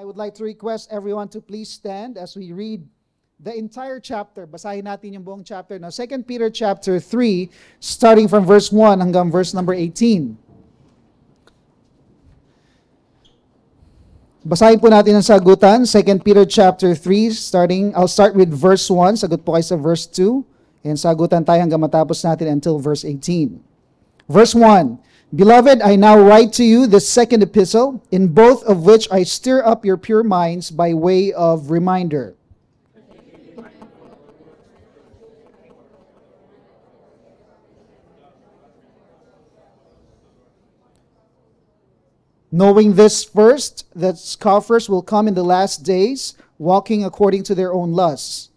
I would like to request everyone to please stand as we read the entire chapter. Basahin natin yung buong chapter. Now, 2 Peter chapter 3, starting from verse 1 hanggang verse number 18. Basahin po natin ang sagutan. 2 Peter chapter 3, I'll start with verse 1. Sagot po kayo sa verse 2. And sagutan tayo hanggang matapos natin until verse 18. Verse 1. Beloved, I now write to you the second epistle, in both of which I stir up your pure minds by way of reminder. Knowing this first, that scoffers will come in the last days, walking according to their own lusts.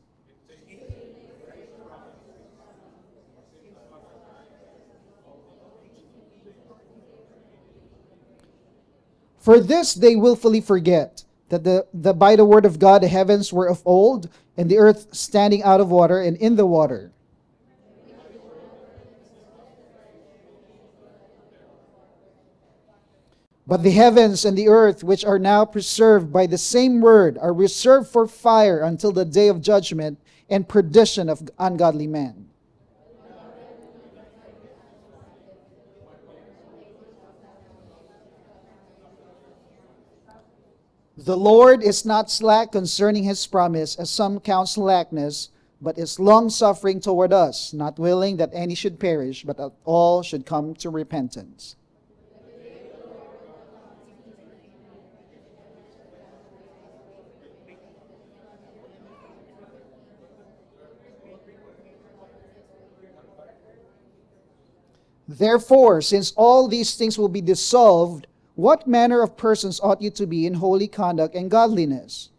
For this they willfully forget, that by the word of God the heavens were of old, and the earth standing out of water and in the water. But the heavens and the earth, which are now preserved by the same word, are reserved for fire until the day of judgment and perdition of ungodly men. The Lord is not slack concerning his promise, as some count slackness, but is long-suffering toward us, not willing that any should perish, but that all should come to repentance. Therefore, since all these things will be dissolved, what manner of persons ought you to be in holy conduct and godliness?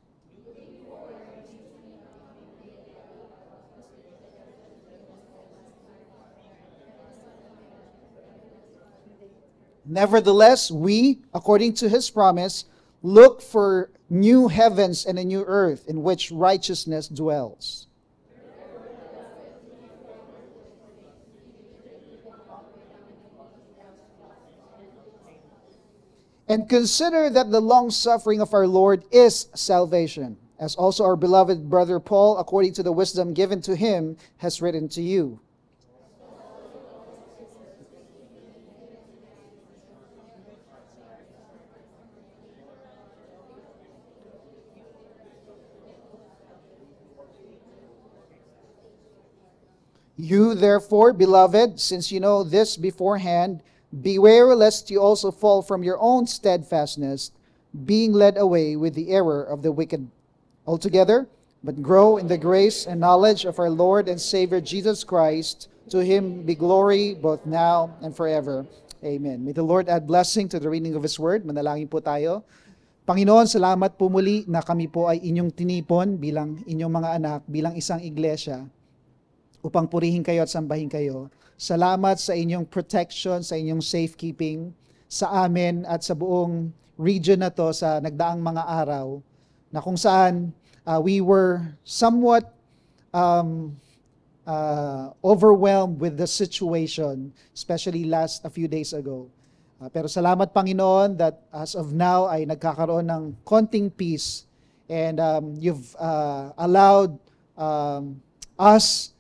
Nevertheless, we, according to his promise, look for new heavens and a new earth in which righteousness dwells. And consider that the long-suffering of our Lord is salvation, as also our beloved brother Paul, according to the wisdom given to him, has written to you. You, therefore, beloved, since you know this beforehand, beware lest you also fall from your own steadfastness, being led away with the error of the wicked altogether, but grow in the grace and knowledge of our Lord and Savior Jesus Christ. To him be glory both now and forever. Amen. May the Lord add blessing to the reading of his word. Manalangin po tayo. Panginoon, salamat po muli na kami po ay inyong tinipon bilang inyong mga anak, bilang isang iglesia, upang purihin kayo at sambahin kayo. Salamat sa inyong protection, sa inyong safekeeping, sa amin at sa buong region na to sa nagdaang mga araw, na kung saan we were somewhat overwhelmed with the situation, especially a few days ago. Pero salamat Panginoon that as of now ay nagkakaroon ng konting peace, and you've allowed us,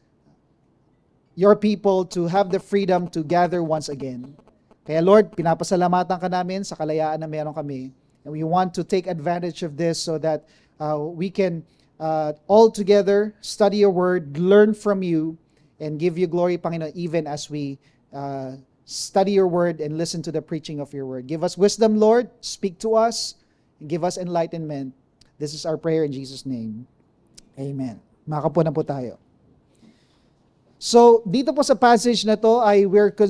your people, to have the freedom to gather once again. Kaya Lord, pinapasalamatan ka namin sa kalayaan na meron kami. And we want to take advantage of this so that we can all together study your word, learn from you, and give you glory, Panginoon, even as we study your word and listen to the preaching of your word. Give us wisdom, Lord. Speak to us and give us enlightenment. This is our prayer in Jesus' name. Amen. Makapo na po tayo. So, dito po sa passage na to,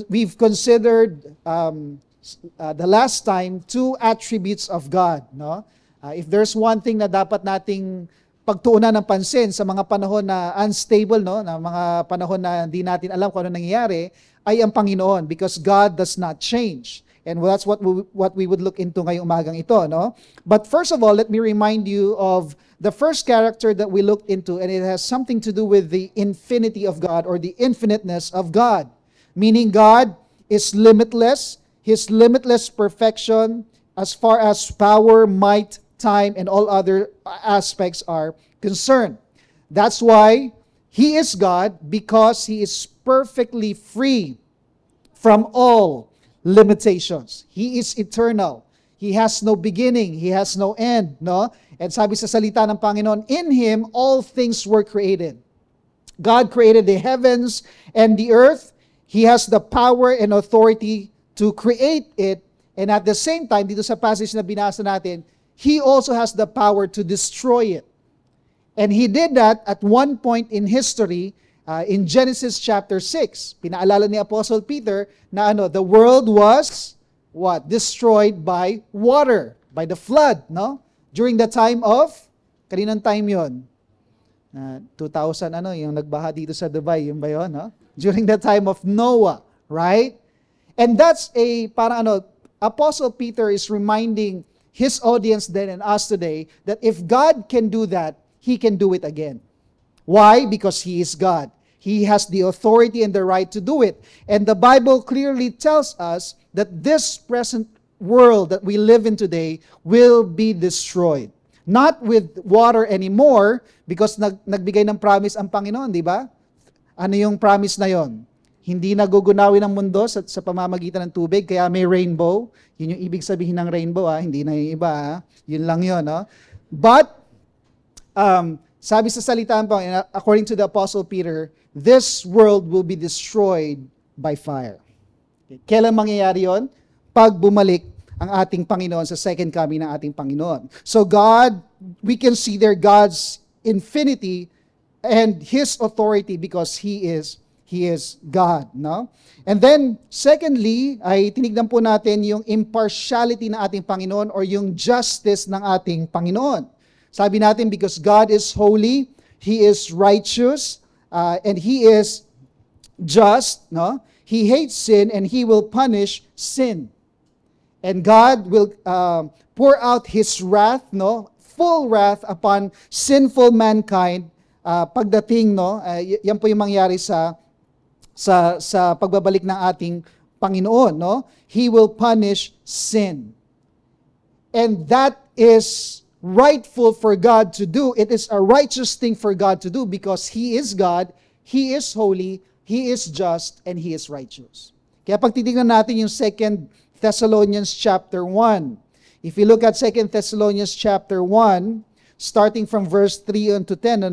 we've considered the last time two attributes of God. No? If there's one thing na dapat nating pagtuunan ng pansin sa mga panahon na unstable, no? Na mga panahon na hindi natin alam kung ano nangyayari, ay ang Panginoon, because God does not change. And that's what we would look into ngayong umagang ito. No? But first of all, let me remind you of the first character that we looked into, and it has something to do with the infinity of God, or the infiniteness of God. Meaning God is limitless, his limitless perfection as far as power, might, time, and all other aspects are concerned. That's why He is God, because He is perfectly free from all limitations. He is eternal. He has no beginning. He has no end. No? And sabi sa salita ng Panginoon, in Him all things were created. God created the heavens and the earth. He has the power and authority to create it. And at the same time, dito sa passage na binasa natin, He also has the power to destroy it. And He did that at one point in history, in Genesis chapter 6. Pinaalala ni Apostle Peter na the world was what? Destroyed by water, by the flood, no? During the time of, kaninang time yon? 2000 yung nagbaha dito sa Dubai, yun ba yun, no? During the time of Noah, right? And that's Apostle Peter is reminding his audience then and us today that if God can do that, He can do it again. Why? Because He is God. He has the authority and the right to do it. And the Bible clearly tells us that this present world that we live in today will be destroyed. Not with water anymore, because nagbigay ng promise ang Panginoon, di ba? Ano yung promise na yon? Hindi nagugunawin ang mundo sa pamamagitan ng tubig, kaya may rainbow. Yun yung ibig sabihin ng rainbow, hindi na yung iba. Yun lang yun. No? But, sabi sa salita ng Panginoon, according to the Apostle Peter, this world will be destroyed by fire. Okay. Kailan mangyayari yon? Pag bumalik ang ating Panginoon sa second coming ng ating Panginoon. So God, we can see there God's infinity and His authority because He is God, no? And then secondly, ay tinignan po natin yung impartiality ng ating Panginoon or yung justice ng ating Panginoon. Sabi natin because God is holy, He is righteous, and He is just, no? He hates sin and He will punish sin. And God will pour out His wrath, no? Full wrath upon sinful mankind pagdating, no? Yan po yung mangyari sa pagbabalik ng ating Panginoon, no? He will punish sin. And that is rightful for God to do. It is a righteous thing for God to do because He is God, He is holy, He is just, and He is righteous. Kaya pag titingnan natin yung 2 Thessalonians chapter 1. If you look at 2 Thessalonians chapter 1, starting from verse 3 on to 10,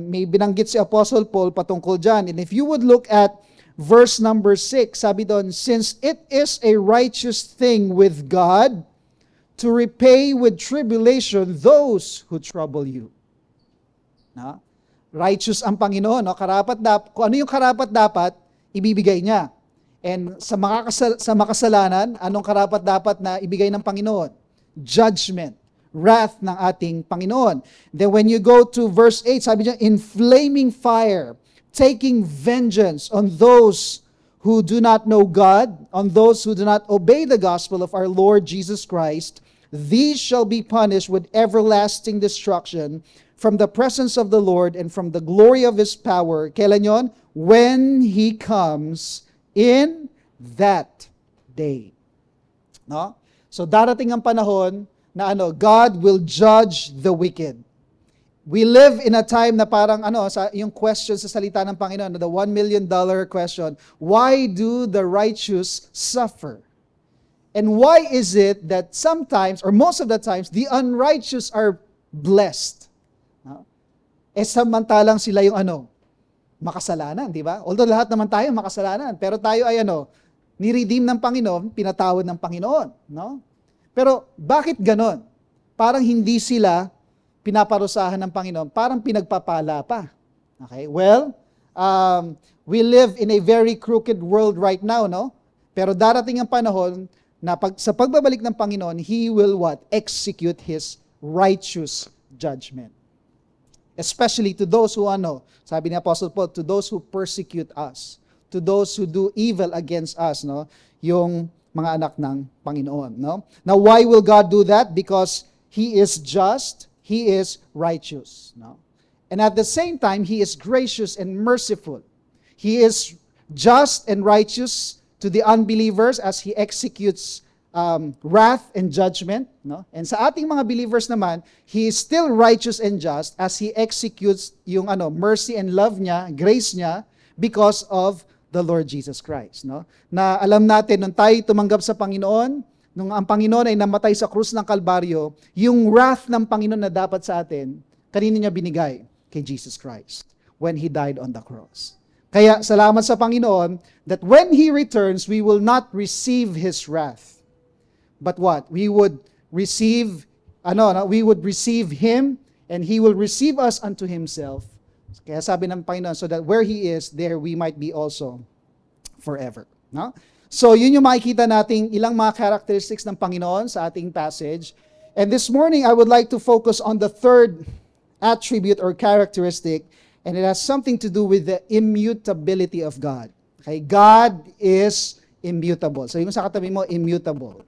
may binanggit si Apostle Paul patungkol dyan. And if you would look at verse number 6, sabi doon, since it is a righteous thing with God to repay with tribulation those who trouble you. No? Righteous ang Panginoon. No? Kung ano yung karapat dapat, ibibigay niya. And sa makasalanan, anong karapat dapat na ibigay ng Panginoon? Judgment, wrath ng ating Panginoon. Then when you go to verse 8, sabi niya, in flaming fire, taking vengeance on those who do not know God, on those who do not obey the gospel of our Lord Jesus Christ, these shall be punished with everlasting destruction from the presence of the Lord and from the glory of His power. Kailan yon? When He comes in that day. No? So darating ang panahon na God will judge the wicked. We live in a time na parang yung question sa salita ng Panginoon, the $1 million question, why do the righteous suffer? And why is it that sometimes, or most of the times, the unrighteous are blessed? No? Samantalang sila yung makasalanan, di ba? Although lahat naman tayo makasalanan, pero tayo ay ni-redeem ng Panginoon, pinatawad ng Panginoon, no? Pero bakit ganon? Parang hindi sila pinaparusahan ng Panginoon, parang pinagpapala pa. Okay? Well, we live in a very crooked world right now, no? Pero darating ang panahon na sa pagbabalik ng Panginoon, He will what? Execute His righteous judgment. Especially to those who sabi ni Apostle Paul, to those who persecute us, to those who do evil against us, no? Yung mga anak ng Panginoon, no? Now, why will God do that? Because He is just, He is righteous, no? And at the same time, He is gracious and merciful. He is just and righteous to the unbelievers as He executes wrath and judgment, no? And sa ating mga believers naman, He is still righteous and just as He executes yung mercy and love niya, grace niya, because of the Lord Jesus Christ, no? Na alam natin, nung tayo tumanggap sa Panginoon, nung ang Panginoon ay namatay sa krus ng Kalbaryo, yung wrath ng Panginoon na dapat sa atin, kanino niya binigay? Kay Jesus Christ, when He died on the cross. Kaya salamat sa Panginoon that when He returns, we will not receive His wrath. But what? We would receive, we would receive Him, and He will receive us unto Himself. Kaya sabi ng Panginoon, so that where He is, there we might be also forever. No? So yun yung makikita nating ilang mga characteristics ng Panginoon sa ating passage. And this morning, I would like to focus on the third attribute or characteristic, and it has something to do with the immutability of God. Okay? God is immutable. Sabi mo sa katabi mo, immutable.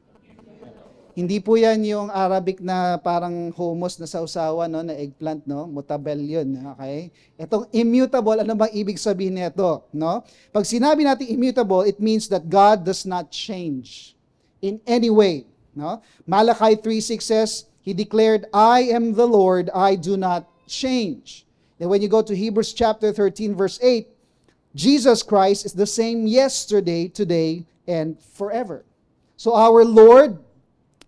Hindi po yan yung Arabic na parang hummus na sausawan, no, na eggplant, no? Mutabel yun, okay? Itong immutable, ano bang ibig sabihin nito, no? Pag sinabi natin immutable, it means that God does not change in any way, no? Malachi 3:6 says, He declared, I am the Lord, I do not change. Then when you go to Hebrews chapter 13, verse 8, Jesus Christ is the same yesterday, today, and forever. So our Lord,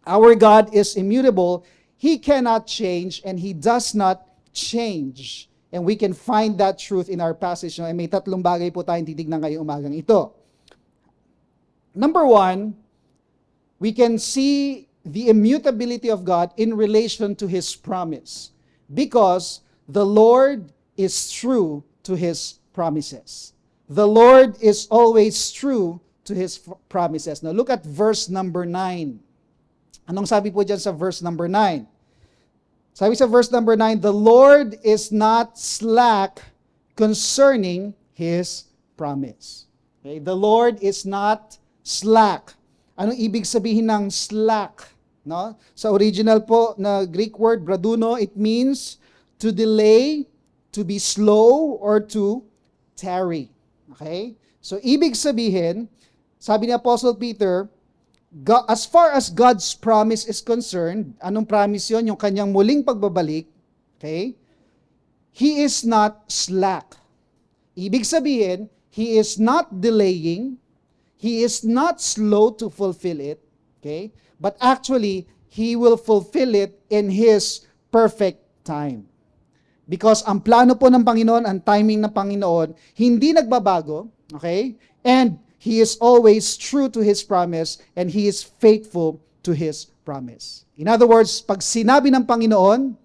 our God is immutable. He cannot change and He does not change. And we can find that truth in our passage. No? May tatlong bagay po tayong titignan ngayong umagang ito. Number one, we can see the immutability of God in relation to His promise. Because the Lord is true to His promises. The Lord is always true to His promises. Now look at verse number 9. Anong sabi po dyan sa verse number 9? Sabi sa verse number 9, the Lord is not slack concerning His promise. Okay? The Lord is not slack. Anong ibig sabihin ng slack? No? Sa original po na Greek word, braduno, it means to delay, to be slow, or to tarry. Okay? So ibig sabihin, sabi ni Apostle Peter, God, as far as God's promise is concerned, anong promise yun? Yung kanyang muling pagbabalik, okay? He is not slack. Ibig sabihin, He is not delaying, He is not slow to fulfill it, okay? But actually, He will fulfill it in His perfect time. Because ang plano po ng Panginoon, ang timing ng Panginoon, hindi nagbabago, okay? And He is always true to His promise and He is faithful to His promise. In other words, pag sinabi ng Panginoon,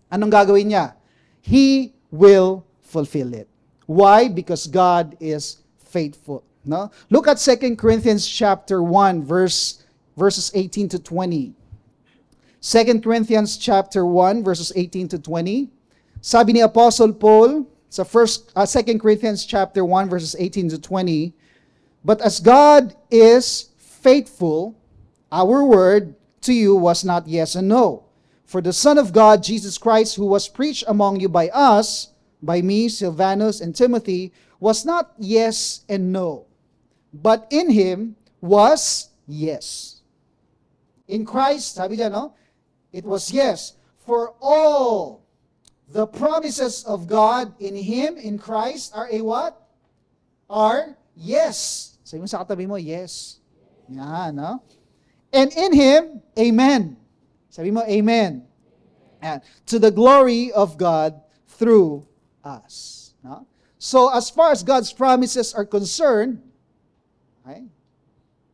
anong gagawin niya? He will fulfill it. Why? Because God is faithful. No? Look at 2 Corinthians chapter 1, verses 18 to 20. 2 Corinthians chapter 1, verses 18 to 20. Sabi ni Apostle Paul sa 2 Corinthians chapter 1, verses 18 to 20, but as God is faithful, our word to you was not yes and no. For the Son of God, Jesus Christ, who was preached among you by us, by me, Silvanus, and Timothy, was not yes and no, but in Him was yes. In Christ, sabi dyan, no? It was yes. For all the promises of God in Him, in Christ, are a what? Are yes. Sabi mo sa katabi mo, yes. Yan, no? And in Him, amen. Sabi mo, amen. And to the glory of God through us. No? So, as far as God's promises are concerned, okay,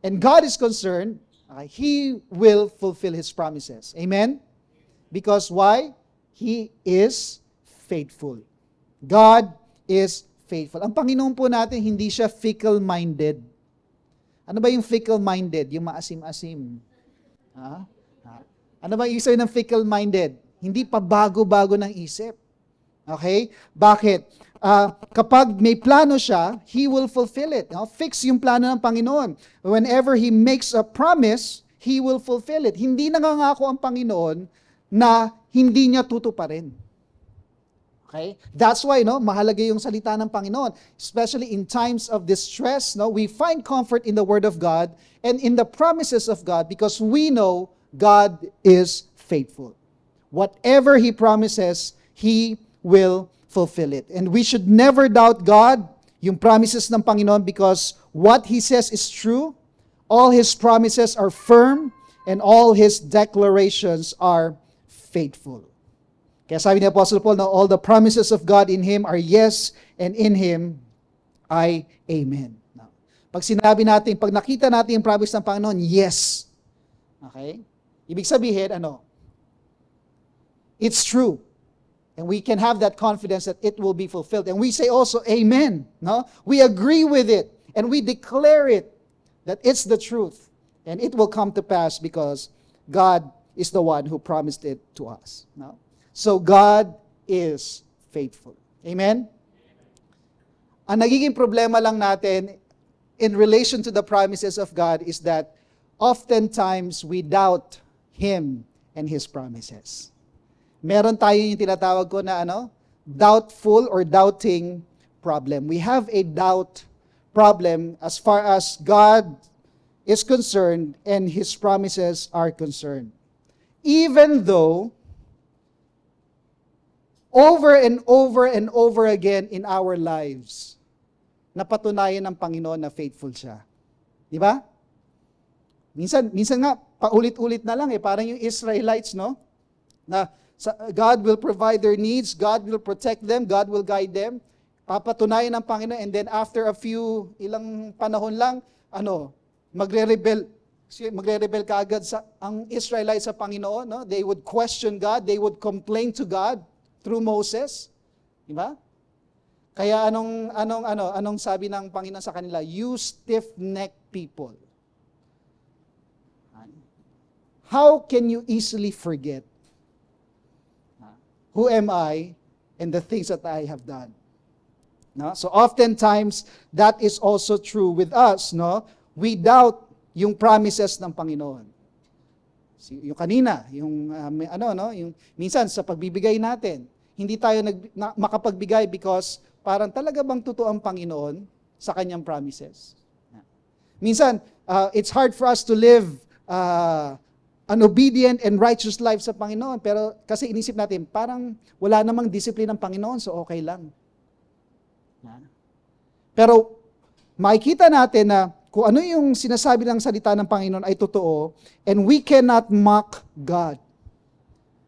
and God is concerned, okay, He will fulfill His promises. Amen? Because why? He is faithful. God is faithful. Ang Panginoon po natin, hindi siya fickle-minded. Ano ba yung fickle-minded? Yung maasim-asim. Ano ba yung isip ng fickle-minded? Hindi pa bago-bago ng isip. Okay? Bakit? Kapag may plano siya, He will fulfill it. No? Fix yung plano ng Panginoon. Whenever He makes a promise, He will fulfill it. Hindi nangangako ang Panginoon na hindi niya tutuparin. Okay? That's why, no, mahalaga yung salita ng Panginoon. Especially in times of distress, no, we find comfort in the Word of God and in the promises of God because we know God is faithful. Whatever He promises, He will fulfill it. And we should never doubt God, yung promises ng Panginoon, because what He says is true, all His promises are firm, and all His declarations are faithful. Kaya sabi ni Apostle Paul na all the promises of God in Him are yes, and in Him ay amen. Pag sinabi natin, pag nakita natin yung promise ng Panginoon, yes. Okay? Ibig sabihin, ano? It's true. And we can have that confidence that it will be fulfilled. And we say also, amen. No? We agree with it. And we declare it that it's the truth. And it will come to pass because God is the one who promised it to us. No? So God is faithful. Amen? Ang nagiging problema lang natin in relation to the promises of God is that oftentimes we doubt Him and His promises. Meron tayo yung tinatawag ko na doubtful or doubting problem. We have a doubt problem as far as God is concerned and His promises are concerned. Even though over and over and over again in our lives, napatunayan ng Panginoon na faithful siya. Di ba? Minsan nga, paulit-ulit na lang parang yung Israelites, no? Na God will provide their needs, God will protect them, God will guide them. Papatunayan ng Panginoon, and then after ilang panahon lang, magre-rebel kaagad ang Israelites sa Panginoon, no? They would question God, they would complain to God through Moses. Di ba? Kaya anong sabi ng Panginoon sa kanila? You stiff-necked people. How can you easily forget? Who am I and the things that I have done? No? So oftentimes, that is also true with us. No? We doubt yung promises ng Panginoon. Yung kanina, yung minsan sa pagbibigay natin, hindi tayo makapagbigay because parang talaga bang totoo ang Panginoon sa kanyang promises. Minsan, it's hard for us to live an obedient and righteous life sa Panginoon, pero kasi inisip natin, parang wala namang discipline ng Panginoon, so okay lang. Pero makikita natin na kung ano yung sinasabi ng salita ng Panginoon ay totoo, and we cannot mock God.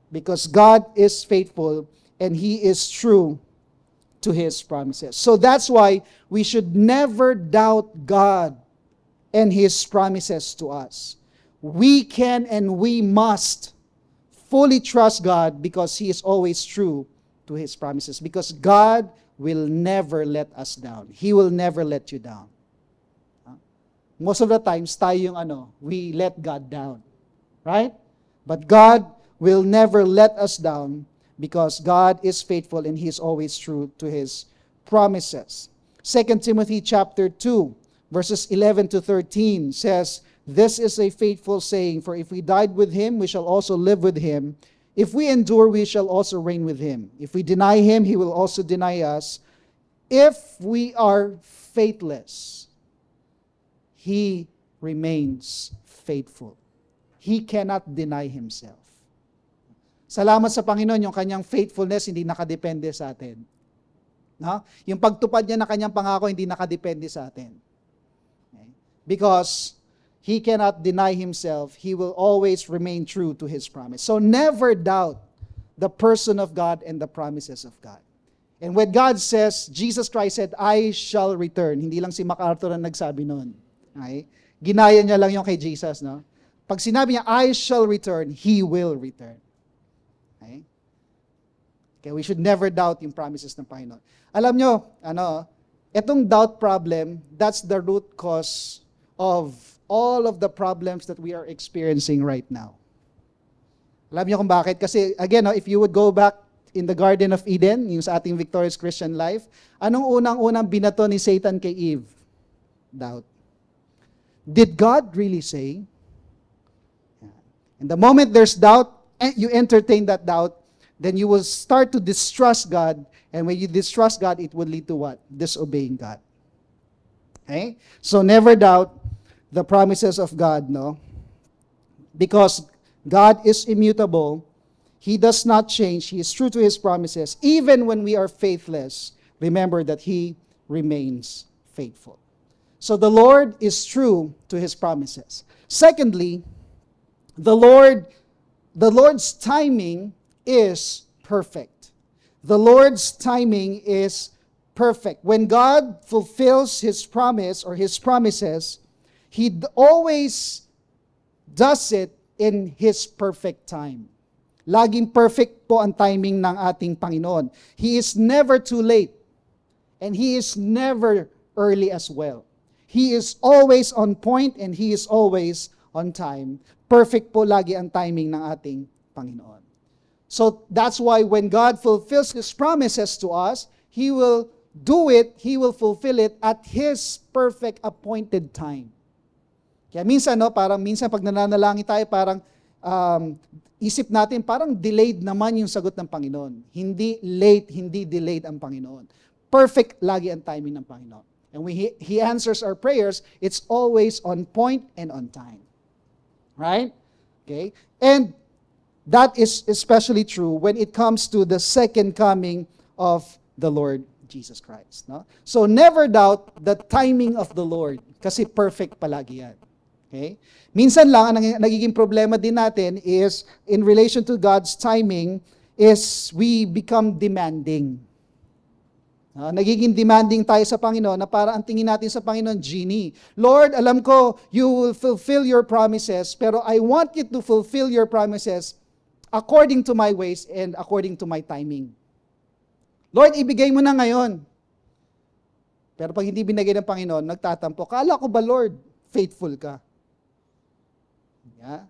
Because God is faithful and He is true to His promises. So that's why we should never doubt God and His promises to us. We can and we must fully trust God because He is always true to His promises. Because God will never let us down. He will never let you down. Most of the times, tayo yung we let God down. Right? But God will never let us down because God is faithful and He is always true to His promises. 2 Timothy chapter 2, verses 11 to 13 says, "This is a faithful saying, for if we died with Him, we shall also live with Him. If we endure, we shall also reign with Him. If we deny Him, He will also deny us. If we are faithless, He remains faithful. He cannot deny Himself." Salamat sa Panginoon, yung kanyang faithfulness hindi nakadepende sa atin. No? Yung pagtupad niya na kanyang pangako hindi nakadepende sa atin. Okay? Because He cannot deny Himself. He will always remain true to His promise. So never doubt the person of God and the promises of God. And when God says, Jesus Christ said, "I shall return," hindi lang si MacArthur ang nagsabi noon. Okay? Ginaya niya lang yung kay Jesus. No? Pag sinabi niya, "I shall return," He will return. Okay? Okay, we should never doubt yung promises ng Panginoon. Alam nyo, itong doubt problem, that's the root cause of all of the problems that we are experiencing right now. Alam niyo kung bakit? Kasi again, if you would go back in the Garden of Eden, yung sa ating victorious Christian life, anong unang-unang binato ni Satan kay Eve? Doubt. Did God really say? And the moment there's doubt, you entertain that doubt, then you will start to distrust God. And when you distrust God, it will lead to what? Disobeying God. Okay? So never doubt the promises of God, no? Because God is immutable. He does not change. He is true to His promises. Even when we are faithless, remember that He remains faithful. So the Lord is true to His promises. Secondly, the Lord's timing is perfect. The Lord's timing is perfect. When God fulfills His promise or His promises, He always does it in His perfect time. Laging perfect po ang timing ng ating Panginoon. He is never too late, and He is never early as well. He is always on point, and He is always on time. Perfect po lagi ang timing ng ating Panginoon. So that's why when God fulfills His promises to us, He will do it, He will fulfill it at His perfect appointed time. Kaya minsan, parang minsan pag nananalangin tayo, parang isip natin, parang delayed naman yung sagot ng Panginoon. Hindi late, hindi delayed ang Panginoon. Perfect lagi ang timing ng Panginoon. And when He answers our prayers, it's always on point and on time. Right? Okay? And that is especially true when it comes to the second coming of the Lord Jesus Christ. No? So never doubt the timing of the Lord kasi perfect palagi yan. Okay? Minsan lang, ang nagiging problema din natin is, in relation to God's timing, is we become demanding. Nagiging demanding tayo sa Panginoon na para ang tingin natin sa Panginoon, genie. Lord, alam ko, you will fulfill your promises, pero I want you to fulfill your promises according to my ways and according to my timing. Lord, ibigay mo na ngayon. Pero pag hindi binigay ng Panginoon, nagtatampo, kala ko ba, Lord, faithful ka? Yeah.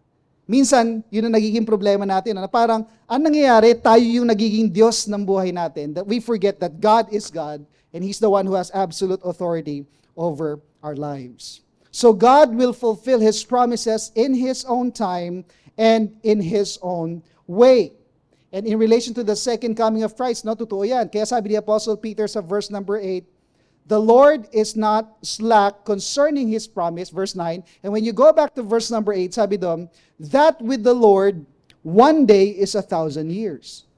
Minsan, yun ang nagiging problema natin. Parang, ang nangyayari, tayo yung nagiging Diyos ng buhay natin. That we forget that God is God and He's the one who has absolute authority over our lives. So God will fulfill His promises in His own time and in His own way. And in relation to the second coming of Christ, totoo yan. Kaya sabi ni Apostle Peter sa verse number 8, the Lord is not slack concerning His promise, verse 9. And when you go back to verse number 8, sabi doon, that with the Lord, one day is 1,000 years.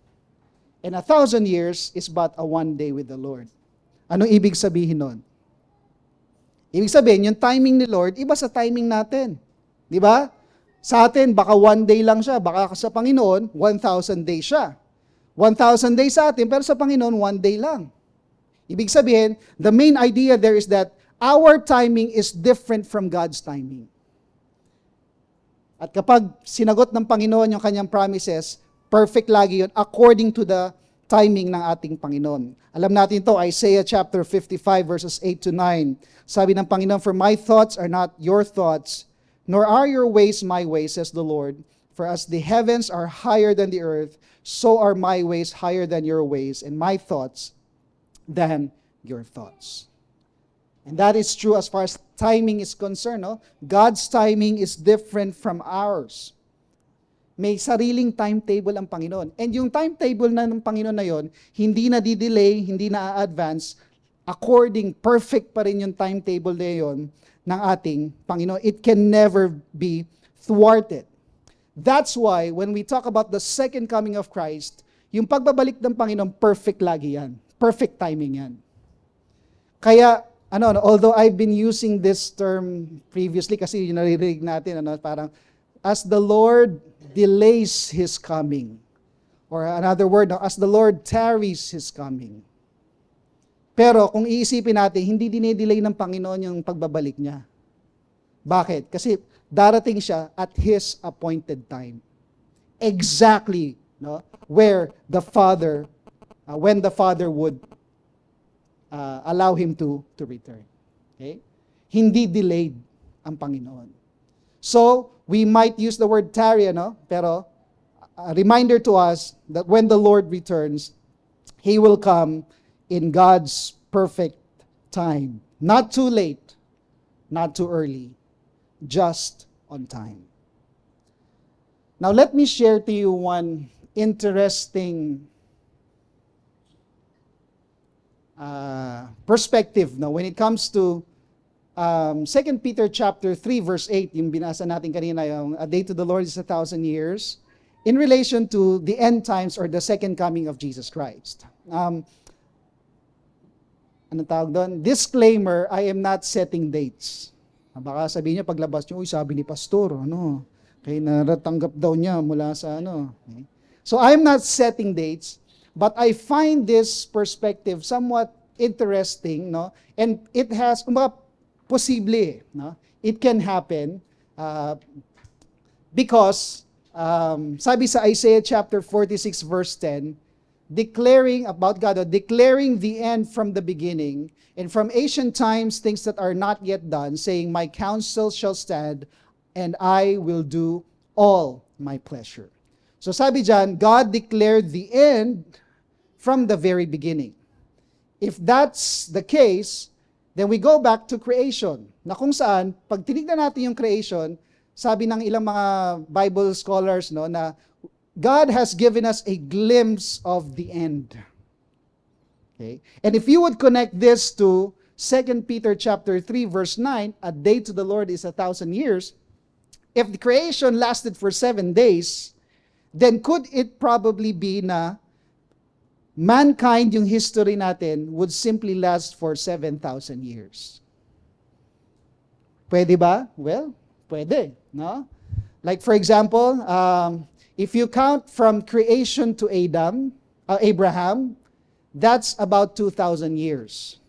And 1,000 years is but a one day with the Lord. Anong ibig sabihin nun? Ibig sabihin, yung timing ni Lord, iba sa timing natin. Di ba? Sa atin, baka one day lang siya. Baka sa Panginoon, 1,000 days siya. 1,000 days sa atin, pero sa Panginoon, one day lang. Ibig sabihin, the main idea there is that our timing is different from God's timing. At kapag sinagot ng Panginoon yung kanyang promises, perfect lagi yun according to the timing ng ating Panginoon. Alam natin to, Isaiah chapter 55 verses 8 to 9. Sabi ng Panginoon, for my thoughts are not your thoughts, nor are your ways my ways, says the Lord. For as the heavens are higher than the earth, so are my ways higher than your ways, and my thoughts than your thoughts. And that is true as far as timing is concerned. No? God's timing is different from ours. May sariling timetable ang Panginoon. And yung timetable na ng Panginoon na yon, hindi na di-delay, hindi na advance according, perfect pa rin yung timetable na yon ng ating Panginoon. It can never be thwarted. That's why when we talk about the second coming of Christ, yung pagbabalik ng Panginoon, perfect lagi yan. Perfect timing yan. Kaya, although I've been using this term previously kasi yung naririnig natin, parang, as the Lord delays His coming, or another word, as the Lord tarries His coming. Pero kung iisipin natin, hindi dinidelay ng Panginoon yung pagbabalik niya. Bakit? Kasi darating siya at His appointed time. Exactly, where the Father when the Father would allow Him to return. Okay? Hindi delayed ang Panginoon. So, we might use the word tarry, pero a reminder to us that when the Lord returns, He will come in God's perfect time. Not too late, not too early, just on time. Now, let me share to you one interesting perspective, no, when it comes to 2 Peter chapter 3 verse 8, yung binasa natin kanina, yung a day to the Lord is 1,000 years, in relation to the end times or the second coming of Jesus Christ. Anong tawag doon? Disclaimer, I am not setting dates. Baka sabihin niya paglabas niyo, uy, sabi ni pastor, ano, kaya naratanggap daw niya mula sa ano. Okay? So I am not setting dates, but I find this perspective somewhat interesting, no? And it has, posible, no? It can happen because sabi sa Isaiah chapter 46 verse 10, declaring about God, declaring the end from the beginning, and from ancient times things that are not yet done, saying, my counsel shall stand, and I will do all my pleasure. So sabi dyan, God declared the end from the very beginning. If that's the case, then we go back to creation, na kung saan, pag tinignan natin yung creation, sabi ng ilang mga Bible scholars, no, na God has given us a glimpse of the end. Okay? And if you would connect this to 2 Peter chapter 3 verse 9, a day to the Lord is 1,000 years. If the creation lasted for 7 days, then could it probably be na mankind, yung history natin, would simply last for 7,000 years? Pwede ba? Well, pwede, no? Like for example, if you count from creation to Abraham, that's about 2,000 years.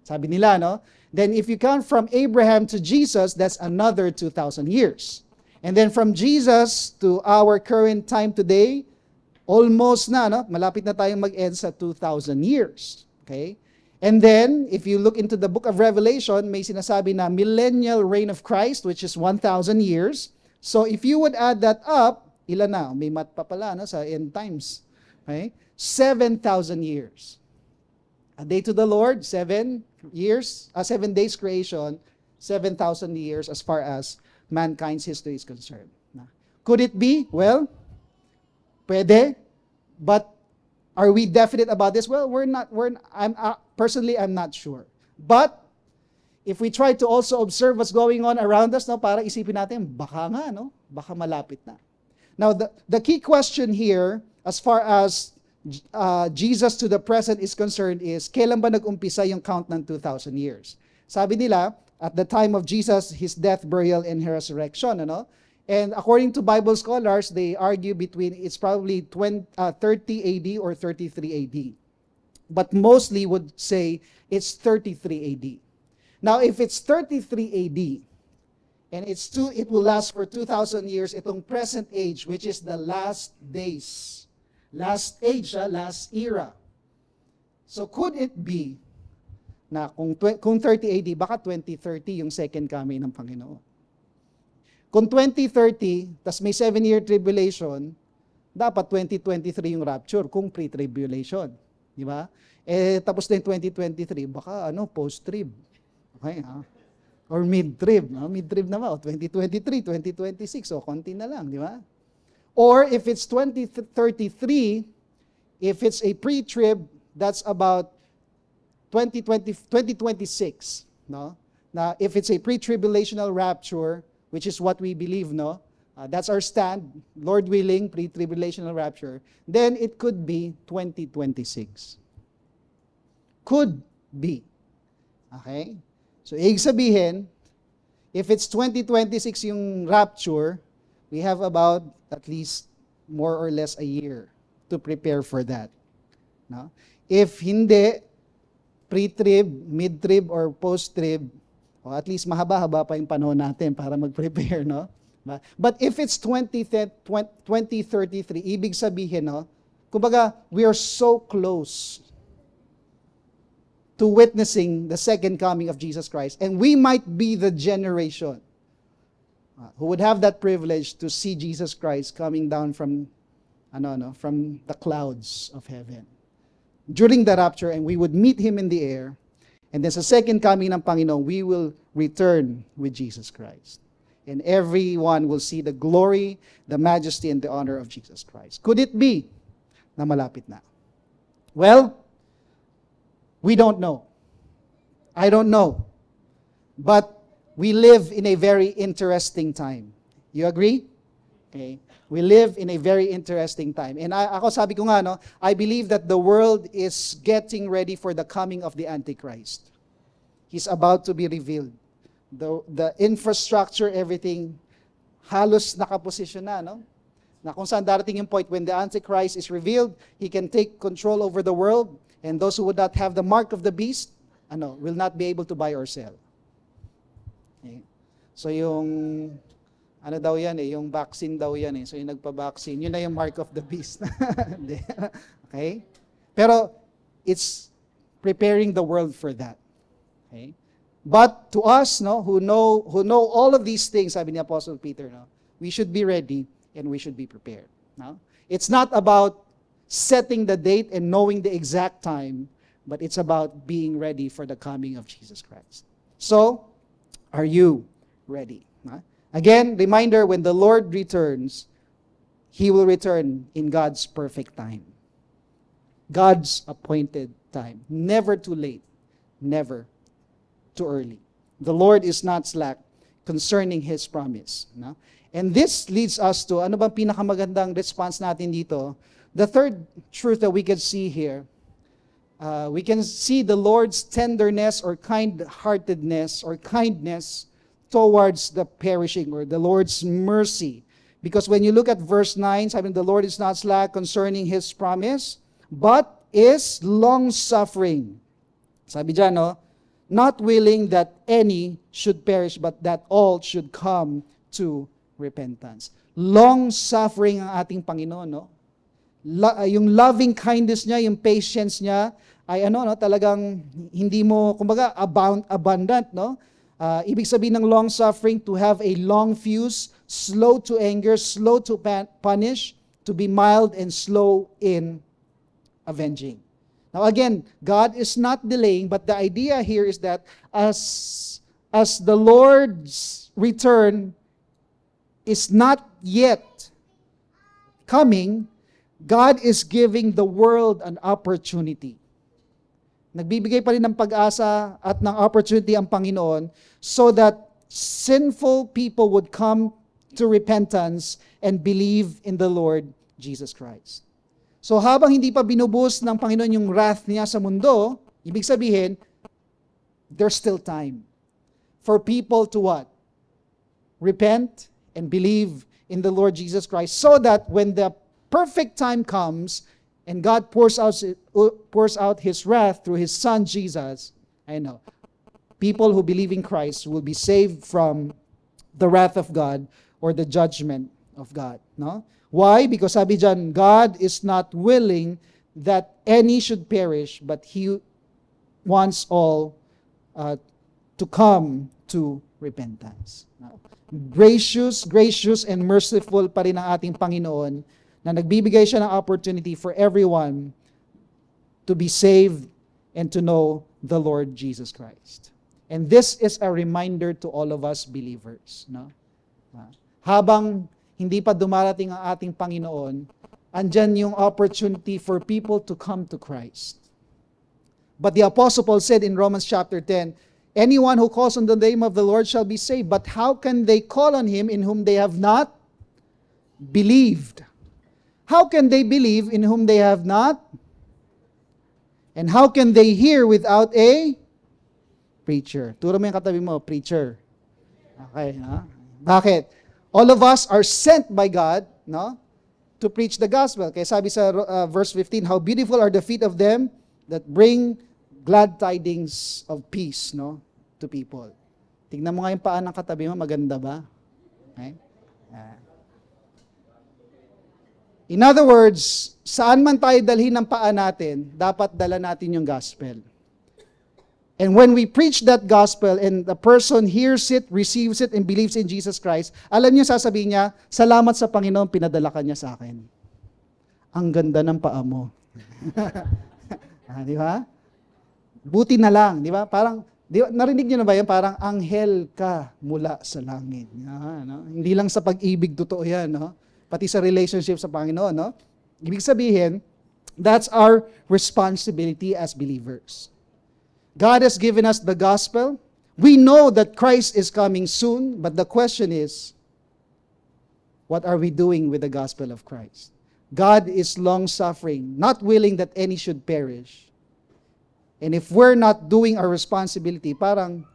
Sabi nila, no? Then if you count from Abraham to Jesus, that's another 2,000 years. And then from Jesus to our current time today, almost na, no? Malapit na tayong mag-end sa 2,000 years. Okay? And then, if you look into the book of Revelation, may sinasabi na millennial reign of Christ, which is 1,000 years. So if you would add that up, ilan na? May math pa pala, no, sa end times. Okay? 7,000 years. A day to the Lord, 7 years, 7 days creation, 7,000 years as far as mankind's history is concerned. Could it be? Well, pwede. But are we definite about this? Well, personally, I'm not sure. But if we try to also observe what's going on around us, no, para isipin natin, baka nga, no? Baka malapit na. Now, the key question here, as far as Jesus to the present is concerned, is kailan ba nag-umpisa yung count ng 2,000 years? Sabi nila, at the time of Jesus, his death, burial, and resurrection, ano? And according to Bible scholars, they argue between, it's probably 30 AD or 33 AD. But mostly would say it's 33 AD. Now, if it's 33 AD, and it will last for 2,000 years, itong present age, which is the last days. Last age, last era. So could it be na kung 30 AD, baka 2030 yung second coming ng Panginoon? Kung 2030, tas may 7-year tribulation, dapat 2023 yung rapture kung pre-tribulation. Di ba? Tapos na yung 2023, baka post-trib. Okay, ha? Or mid-trib. No? Mid-trib na ba? 2023, 2026. So, konti na lang, di ba? Or if it's 2033, if it's a pre-trib, that's about 2026. No? Now, if it's a pre-tribulational rapture, which is what we believe, no? That's our stand, Lord willing, pre-tribulational rapture, then it could be 2026. Could be. Okay? So, ibig sabihin, if it's 2026 yung rapture, we have about at least more or less a year to prepare for that. No? If hindi, pre-trib, mid-trib, or post-trib, o at least mahaba-haba pa yung panahon natin para mag-prepare, no? But if it's 2033, ibig sabihin, no? Kumbaga, we are so close to witnessing the second coming of Jesus Christ. And we might be the generation who would have that privilege to see Jesus Christ coming down from the clouds of heaven during the rapture, and we would meet Him in the air. And then sa second coming ng Panginoon, we will return with Jesus Christ. and everyone will see the glory, the majesty, and the honor of Jesus Christ. Could it be na malapit na? Well, we don't know. I don't know. But we live in a very interesting time. You agree? Okay. We live in a very interesting time. And ako sabi ko nga, no, I believe that the world is getting ready for the coming of the Antichrist. He's about to be revealed. The infrastructure, everything, halos nakaposisyon na, no? Na kung saan darating yung point when the Antichrist is revealed, he can take control over the world, and those who would not have the mark of the beast, will not be able to buy or sell. Okay. So yung daw yan yung vaccine daw yan So yung nagpa-vaccine, yun na yung mark of the beast. Okay? Pero it's preparing the world for that. Okay? But to us, who know all of these things, sabi ni Apostle Peter, we should be ready and we should be prepared. No? It's not about setting the date and knowing the exact time, but it's about being ready for the coming of Jesus Christ. So, are you ready? No? Again, reminder, when the Lord returns, He will return in God's perfect time. God's appointed time. Never too late. Never too early. The Lord is not slack concerning His promise. No? And this leads us to, ano bang pinakamagandang response natin dito? The third truth that we can see here, we can see the Lord's tenderness or kind-heartedness or kindness towards the perishing, or the Lord's mercy. Because when you look at verse 9, sabi, the Lord is not slack concerning His promise, but is long-suffering. Sabi dyan, not willing that any should perish, but that all should come to repentance. Long-suffering ang ating Panginoon, yung loving kindness niya, yung patience niya, ay talagang hindi mo, kumbaga, abundant, ibig sabihin ng long-suffering, to have a long fuse, slow to anger, slow to punish, to be mild and slow in avenging. Now again, God is not delaying, but the idea here is that as the Lord's return is not yet coming, God is giving the world an opportunity. Nagbibigay pa rin ng pag-asa at ng opportunity ang Panginoon so that sinful people would come to repentance and believe in the Lord Jesus Christ. So habang hindi pa binubuhos ng Panginoon yung wrath niya sa mundo, ibig sabihin, there's still time for people to what? Repent and believe in the Lord Jesus Christ so that when the perfect time comes, and God pours out His wrath through His Son, Jesus, people who believe in Christ will be saved from the wrath of God or the judgment of God. No? Why? Because sabi dyan, God is not willing that any should perish, but He wants all to come to repentance. No? Gracious and merciful pa rin ang ating Panginoon, na nagbibigay siya ng opportunity for everyone to be saved and to know the Lord Jesus Christ. And this is a reminder to all of us believers. No? Habang hindi pa dumarating ang ating Panginoon, andyan yung opportunity for people to come to Christ. But the Apostle Paul said in Romans chapter 10, anyone who calls on the name of the Lord shall be saved. But how can they call on Him in whom they have not believed? How can they believe in whom they have not? And how can they hear without a preacher? Turo mo yung katabi mo, preacher. Okay, Bakit? All of us are sent by God, to preach the gospel. Kaya sabi sa verse 15, how beautiful are the feet of them that bring glad tidings of peace, to people. Tignan mo nga yung paa ng katabi mo, maganda ba? Okay? In other words, saan man tayo dalhin ng paa natin, dapat dala natin yung gospel. And when we preach that gospel and the person hears it, receives it, and believes in Jesus Christ, alam niyo sasabihin niya, salamat sa Panginoon, pinadala ka niya sa akin. Ang ganda ng paa mo. Di ba? Buti na lang, di ba? Parang Narinig niyo na ba yan? Parang anghel ka mula sa langit. Yan, no? Hindi lang sa pag-ibig totoo yan, no? Pati sa relationship sa Panginoon. No? Ibig sabihin, that's our responsibility as believers. God has given us the gospel. We know that Christ is coming soon, but the question is, what are we doing with the gospel of Christ? God is long-suffering, not willing that any should perish. And if we're not doing our responsibility, parang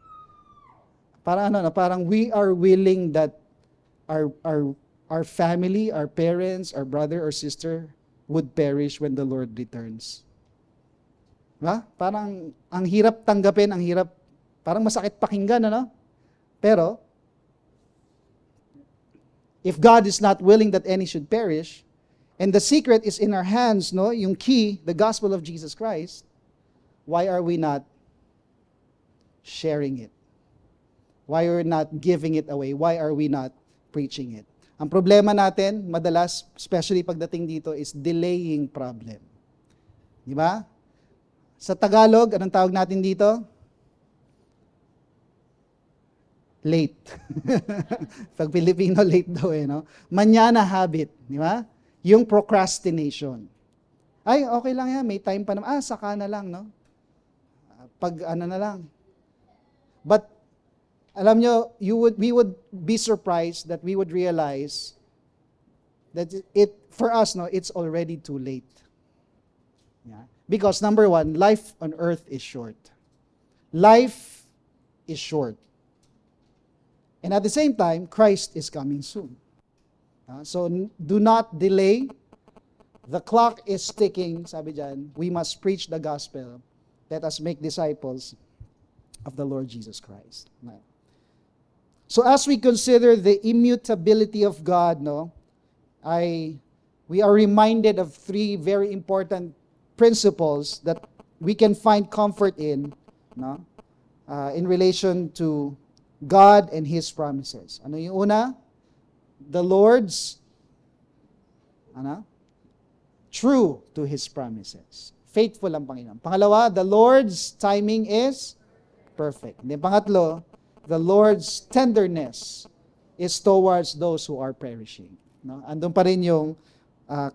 we are willing that our family, our parents, our brother or sister would perish when the Lord returns. Diba? Parang ang hirap tanggapin, parang masakit pakinggan, ano? Pero, if God is not willing that any should perish, and the secret is in our hands, no? Yung key, the gospel of Jesus Christ, why are we not sharing it? Why are we not giving it away? Why are we not preaching it? Ang problema natin, madalas, especially pagdating dito, is delaying problem. Di ba? Sa Tagalog, anong tawag natin dito? Late. Pag Filipino, late daw no? Mañana habit, di ba? Yung procrastination. Ay, okay lang yan, may time pa naman. Saka na lang, no? Pag ano na lang. But, alam nyo, we would be surprised that we would realize that for us, no, it's already too late. Yeah. Because number one, life on earth is short. Life is short. And at the same time, Christ is coming soon. So do not delay. The clock is ticking, sabi dyan. We must preach the gospel. Let us make disciples of the Lord Jesus Christ. So as we consider the immutability of God, we are reminded of three very important principles that we can find comfort in relation to God and His promises. Ano yung una? The Lord's true to His promises. Faithful ang Panginoon. Pangalawa, the Lord's timing is perfect. And then pangatlo, the Lord's tenderness is towards those who are perishing. Andun pa rin yung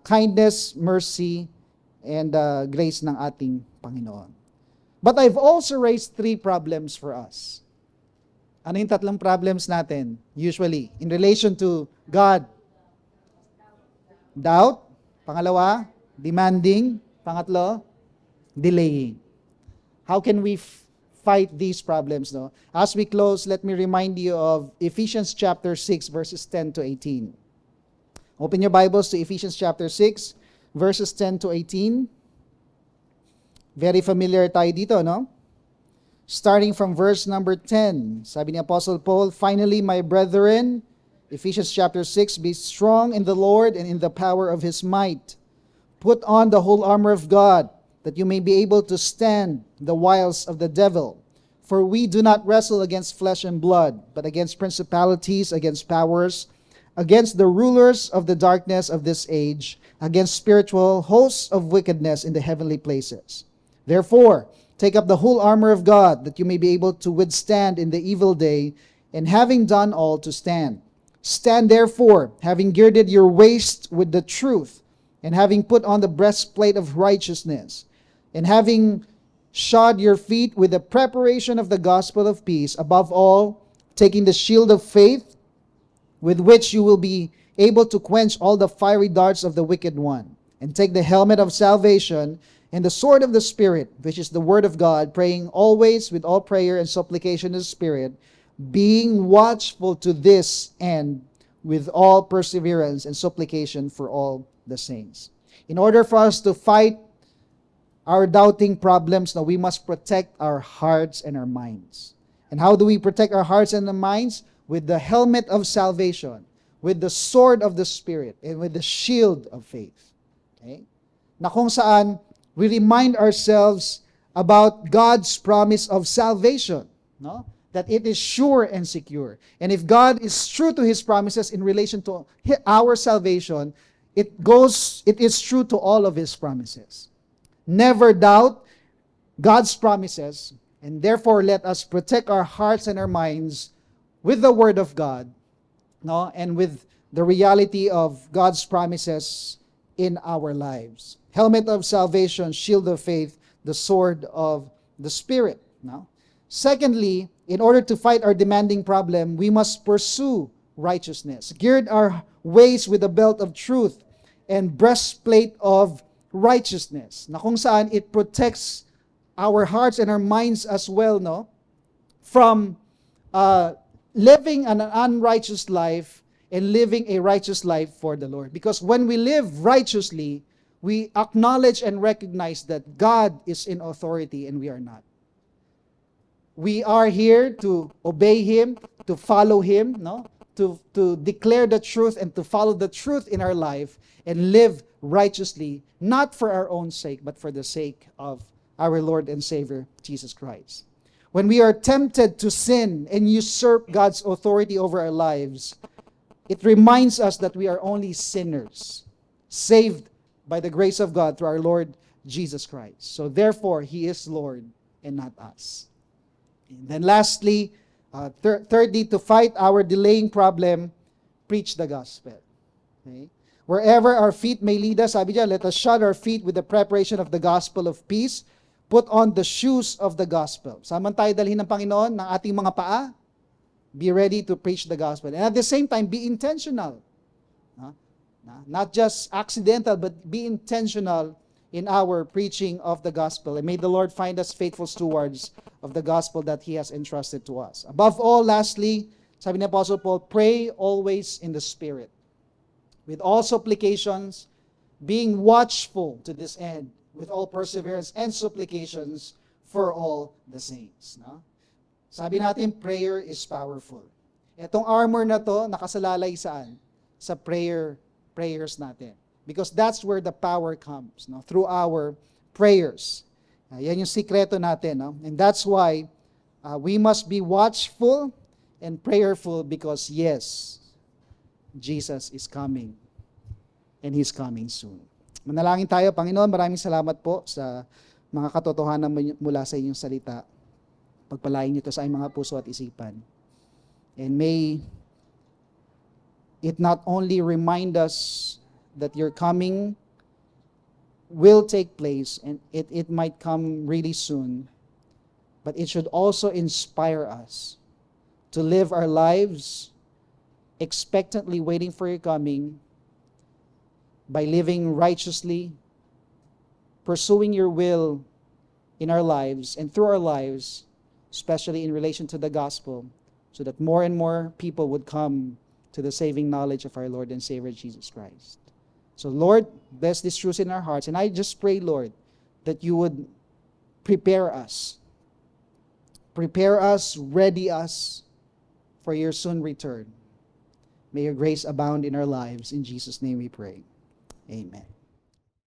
kindness, mercy, and grace ng ating Panginoon. But I've also raised three problems for us. Ano yung tatlong problems natin, usually, in relation to God? Doubt. Pangalawa, demanding. Pangatlo, delaying. How can we fight these problems? As we close, let me remind you of Ephesians chapter 6, verses 10 to 18. Open your Bibles to Ephesians chapter 6, verses 10 to 18. Very familiar tayo dito, no? Starting from verse number 10. Sabi ni Apostle Paul, finally, my brethren, Ephesians chapter 6, be strong in the Lord and in the power of His might. Put on the whole armor of God, that you may be able to stand the wiles of the devil. For we do not wrestle against flesh and blood, but against principalities, against powers, against the rulers of the darkness of this age, against spiritual hosts of wickedness in the heavenly places. Therefore, take up the whole armor of God, that you may be able to withstand in the evil day, and having done all, to stand. Stand therefore, having girded your waist with the truth, and having put on the breastplate of righteousness, and having shod your feet with the preparation of the gospel of peace, above all, taking the shield of faith, with which you will be able to quench all the fiery darts of the wicked one, and take the helmet of salvation, and the sword of the Spirit, which is the word of God, praying always with all prayer and supplication in the Spirit, being watchful to this end with all perseverance and supplication for all the saints. In order for us to fight our doubting problems, we must protect our hearts and our minds. And how do we protect our hearts and our minds? With the helmet of salvation, with the sword of the Spirit, and with the shield of faith. Okay? Na kung saan we remind ourselves about God's promise of salvation, that it is sure and secure. And if God is true to His promises in relation to our salvation, it is true to all of His promises. Never doubt God's promises, And therefore, let us protect our hearts and our minds with the Word of God, no, and with the reality of God's promises in our lives. Helmet of salvation, shield of faith, the sword of the Spirit. No? Secondly, in order to fight our demanding problem, we must pursue righteousness. Gird our waist with a belt of truth and breastplate of righteousness, na kung saan it protects our hearts and our minds as well, no, from living an unrighteous life and living a righteous life for the Lord. Because when we live righteously, we acknowledge and recognize that God is in authority and we are not. We are here to obey Him, to follow Him, no? To declare the truth and to follow the truth in our life and live righteously, not for our own sake, but for the sake of our Lord and Savior, Jesus Christ. When we are tempted to sin and usurp God's authority over our lives, it reminds us that we are only sinners, saved by the grace of God through our Lord Jesus Christ. So therefore, He is Lord and not us. And then lastly, thirdly, to fight our delaying problem, preach the gospel. Okay? Wherever our feet may lead us, sabi niya, let us shod our feet with the preparation of the gospel of peace. Put on the shoes of the gospel. Saan tayo dalhin ng Panginoon ng ating mga paa? Be ready to preach the gospel. And at the same time, be intentional. Not just accidental, but be intentional in our preaching of the gospel. And may the Lord find us faithful stewards of the gospel that He has entrusted to us. Above all, lastly, sabi ni Apostle Paul, pray always in the Spirit, with all supplications, being watchful to this end, with all perseverance and supplications for all the saints. No? Sabi natin, prayer is powerful. Itong armor na to, nakasalalay saan? Sa prayers natin. Because that's where the power comes, no? Through our prayers. Yan yung sikreto natin. No? And that's why we must be watchful and prayerful because yes, Jesus is coming. And He's coming soon. Manalangin tayo, Panginoon, maraming salamat po sa mga katotohanan mula sa inyong salita. Pagpalain niyo ito sa aming mga puso at isipan. And may it not only remind us that your coming will take place and it might come really soon, but it should also inspire us to live our lives expectantly waiting for your coming, by living righteously, pursuing your will in our lives and through our lives, especially in relation to the gospel, so that more and more people would come to the saving knowledge of our Lord and Savior Jesus Christ. So Lord, bless these truths in our hearts. And I just pray, Lord, that you would prepare us, ready us for your soon return. May your grace abound in our lives. In Jesus' name we pray. Amen.